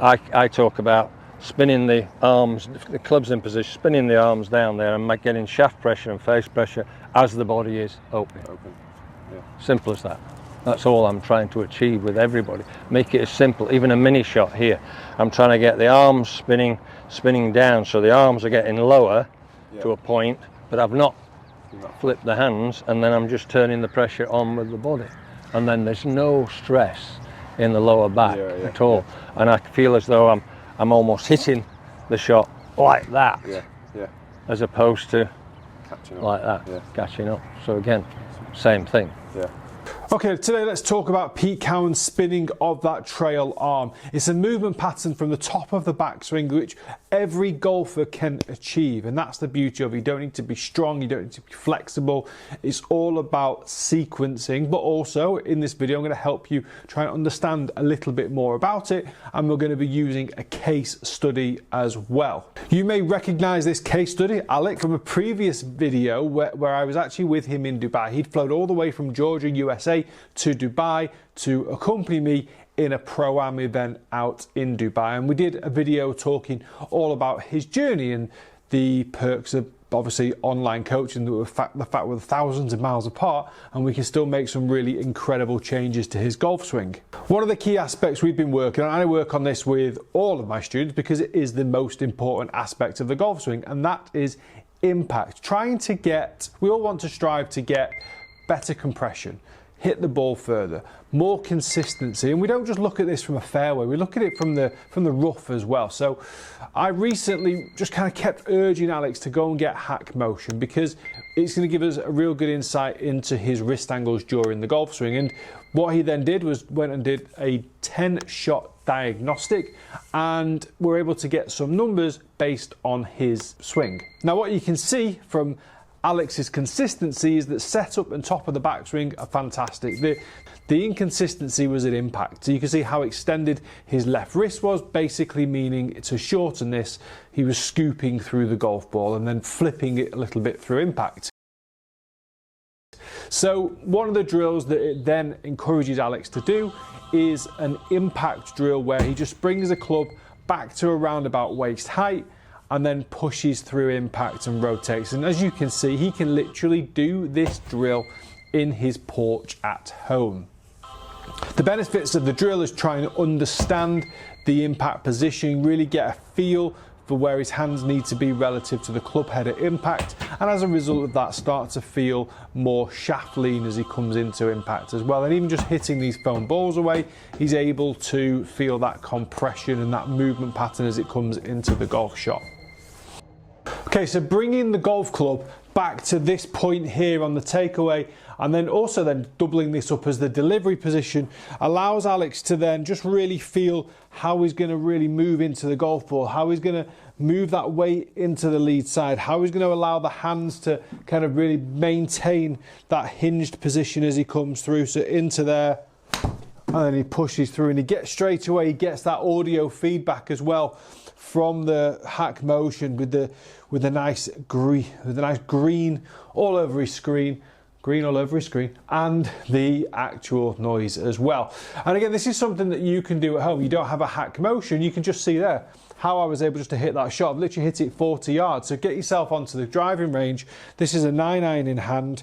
I talk about spinning the arms, the club's in position, spinning the arms down there and getting shaft pressure and face pressure as the body is open. Yeah. Simple as that. That's all I'm trying to achieve with everybody. Make it as simple. Even a mini shot here, I'm trying to get the arms spinning down, so the arms are getting lower to a point, but I've not flipped the hands, and then I'm just turning the pressure on with the body, and then there's no stress in the lower back at all, and I feel as though I'm almost hitting the shot like that, as opposed to catching up. Like that, catching up. So again, same thing. Okay, today let's talk about Pete Cowen's spinning of that trail arm. It's a movement pattern from the top of the backswing which every golfer can achieve, and that's the beauty of it. You don't need to be strong, you don't need to be flexible. It's all about sequencing, but also in this video I'm going to help you try and understand a little bit more about it, and we're going to be using a case study as well. You may recognize this case study, Alex, from a previous video where I was actually with him in Dubai. He'd flown all the way from Georgia, USA to Dubai to accompany me in a Pro-Am event out in Dubai, and we did a video talking all about his journey and the perks of obviously online coaching, the fact we're thousands of miles apart and we can still make some really incredible changes to his golf swing. One of the key aspects we've been working on, and I work on this with all of my students because it is the most important aspect of the golf swing, and that is impact. We all want to strive to get better compression, hit the ball further, more consistency, and we don't just look at this from a fairway, we look at it from the rough as well. So I recently just kind of kept urging Alex to go and get Hackmotion because it's going to give us a real good insight into his wrist angles during the golf swing. And what he then did was went and did a 10-shot diagnostic, and we're able to get some numbers based on his swing. Now what you can see from Alex's consistency is that setup and top of the backswing are fantastic. The inconsistency was at impact. So you can see how extended his left wrist was, basically meaning to shorten this, he was scooping through the golf ball and then flipping it a little bit through impact. So one of the drills that it then encourages Alex to do is an impact drill where he just brings the club back to around about waist height and then pushes through impact and rotates. And as you can see, he can literally do this drill in his porch at home. The benefits of the drill is trying to understand the impact position, really get a feel for where his hands need to be relative to the club head at impact, and as a result of that start to feel more shaft lean as he comes into impact as well. And even just hitting these foam balls away, he's able to feel that compression and that movement pattern as it comes into the golf shot. Okay, so bringing the golf club back to this point here on the takeaway, and then also then doubling this up as the delivery position, allows Alex to then just really feel how he's going to really move into the golf ball, how he's going to move that weight into the lead side, how he's going to allow the hands to kind of really maintain that hinged position as he comes through. So into there, and then he pushes through, and he gets straight away, he gets that audio feedback as well from the Hackmotion with the nice green all over his screen. Green all over his screen, and the actual noise as well. And again, this is something that you can do at home. You don't have a Hackmotion, you can just see there how I was able just to hit that shot. I've literally hit it 40 yards. So get yourself onto the driving range. This is a 9-iron in hand.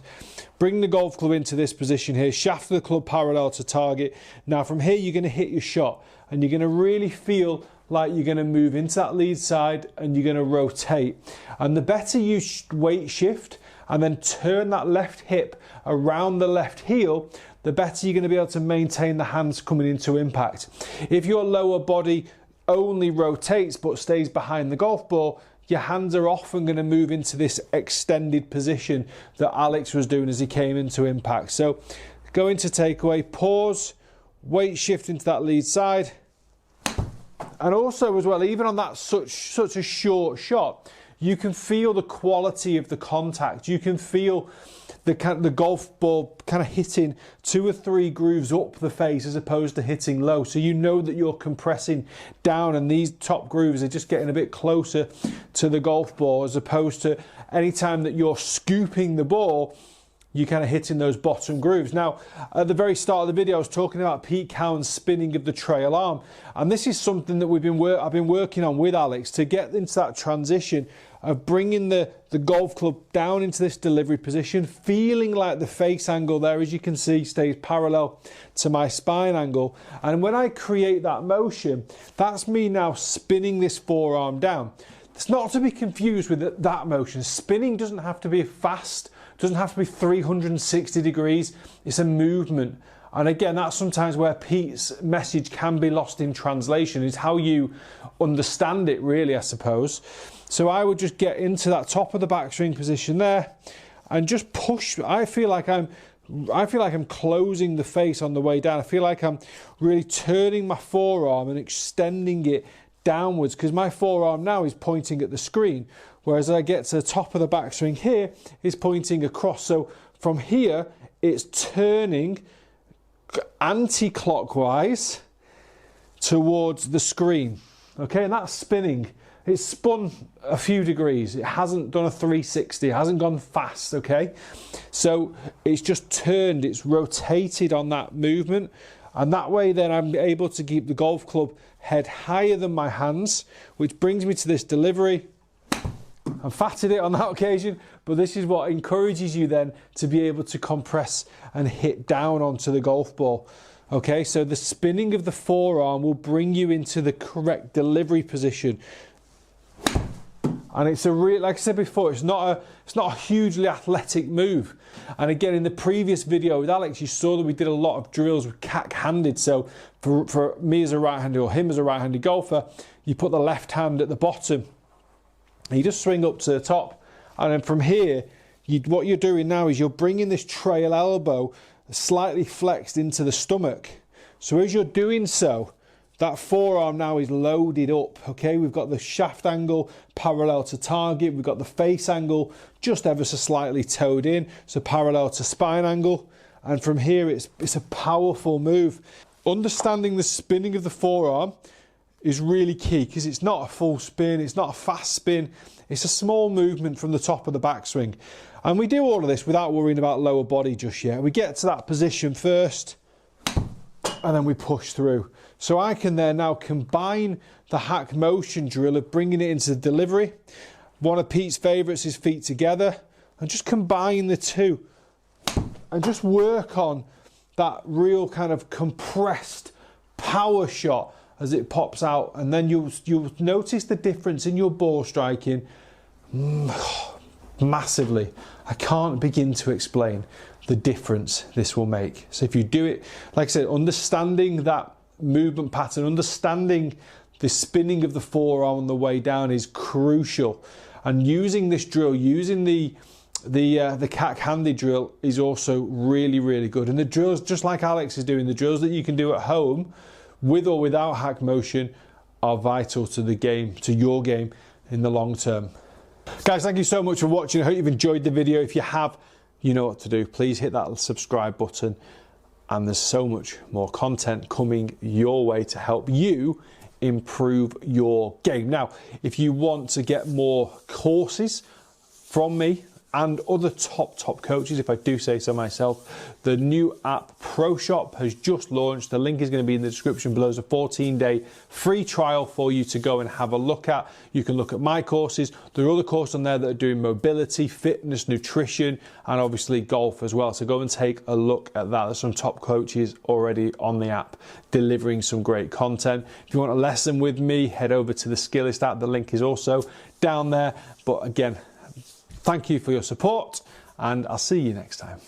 Bring the golf club into this position here, shaft the club parallel to target. Now from here, you're going to hit your shot, and you're going to really feel like you're going to move into that lead side and you're going to rotate. And the better you weight shift and then turn that left hip around the left heel, the better you're going to be able to maintain the hands coming into impact. If your lower body only rotates but stays behind the golf ball, your hands are often going to move into this extended position that Alex was doing as he came into impact. So go into takeaway, pause, weight shift into that lead side. And also as well, even on that such a short shot, you can feel the quality of the contact. You can feel the golf ball kind of hitting 2 or 3 grooves up the face as opposed to hitting low. So you know that you're compressing down, and these top grooves are just getting a bit closer to the golf ball, as opposed to any time that you're scooping the ball you're kind of hitting those bottom grooves. Now, at the very start of the video, I was talking about Pete Cowen's spinning of the trail arm. And this is something that I've been working on with Alex to get into that transition of bringing the golf club down into this delivery position, feeling like the face angle there, as you can see, stays parallel to my spine angle. And when I create that motion, that's me now spinning this forearm down. It's not to be confused with that motion. Spinning doesn't have to be fast, doesn't have to be 360 degrees. It's a movement. And again, that's sometimes where Pete's message can be lost in translation, is how you understand it really, I suppose. So I would just get into that top of the backswing position there and just push. I feel like I'm closing the face on the way down. I feel like I'm really turning my forearm and extending it downwards, because my forearm now is pointing at the screen, whereas as I get to the top of the backswing here, it's pointing across. So from here, it's turning anti-clockwise towards the screen. Okay, and that's spinning. It's spun a few degrees. It hasn't done a 360. It hasn't gone fast, okay? So it's just turned, it's rotated on that movement. And that way then I'm able to keep the golf club head higher than my hands, which brings me to this delivery. I fatted it on that occasion, but this is what encourages you then to be able to compress and hit down onto the golf ball. Okay, so the spinning of the forearm will bring you into the correct delivery position. And it's a real, like I said before, it's not a hugely athletic move. And again, in the previous video with Alex, you saw that we did a lot of drills with cack-handed. So for me as a right-handed or him as a right-handed golfer, you put the left hand at the bottom and you just swing up to the top. And then from here, what you're doing now is you're bringing this trail elbow slightly flexed into the stomach. So as you're doing so, that forearm now is loaded up, okay? We've got the shaft angle parallel to target. We've got the face angle just ever so slightly toed in, so parallel to spine angle. And from here, it's a powerful move. Understanding the spinning of the forearm is really key, because it's not a full spin, it's not a fast spin. It's a small movement from the top of the backswing. And we do all of this without worrying about lower body just yet. We get to that position first, and then we push through. So I can then now combine the Hackmotion drill of bringing it into the delivery. One of Pete's favourites is feet together, and just combine the two and just work on that real kind of compressed power shot as it pops out. And then you'll notice the difference in your ball striking massively. I can't begin to explain the difference this will make. So if you do it, like I said, understanding that movement pattern, understanding the spinning of the forearm on the way down is crucial. And using this drill, using the cack-handed drill is also really, really good. And the drills, just like Alex is doing, the drills that you can do at home with or without Hackmotion are vital to the game, to your game in the long term. Guys, thank you so much for watching. I hope you've enjoyed the video. If you have, you know what to do. Please hit that subscribe button. And there's so much more content coming your way to help you improve your game. Now, if you want to get more courses from me and other top coaches, if I do say so myself, the new app PROSHOP has just launched. The link is going to be in the description below. There's a 14-day free trial for you to go and have a look at. You can look at my courses. There are other courses on there that are doing mobility, fitness, nutrition, and obviously golf as well. So go and take a look at that. There's some top coaches already on the app delivering some great content. If you want a lesson with me, head over to the Skillist app. The link is also down there. But again, thank you for your support, and I'll see you next time.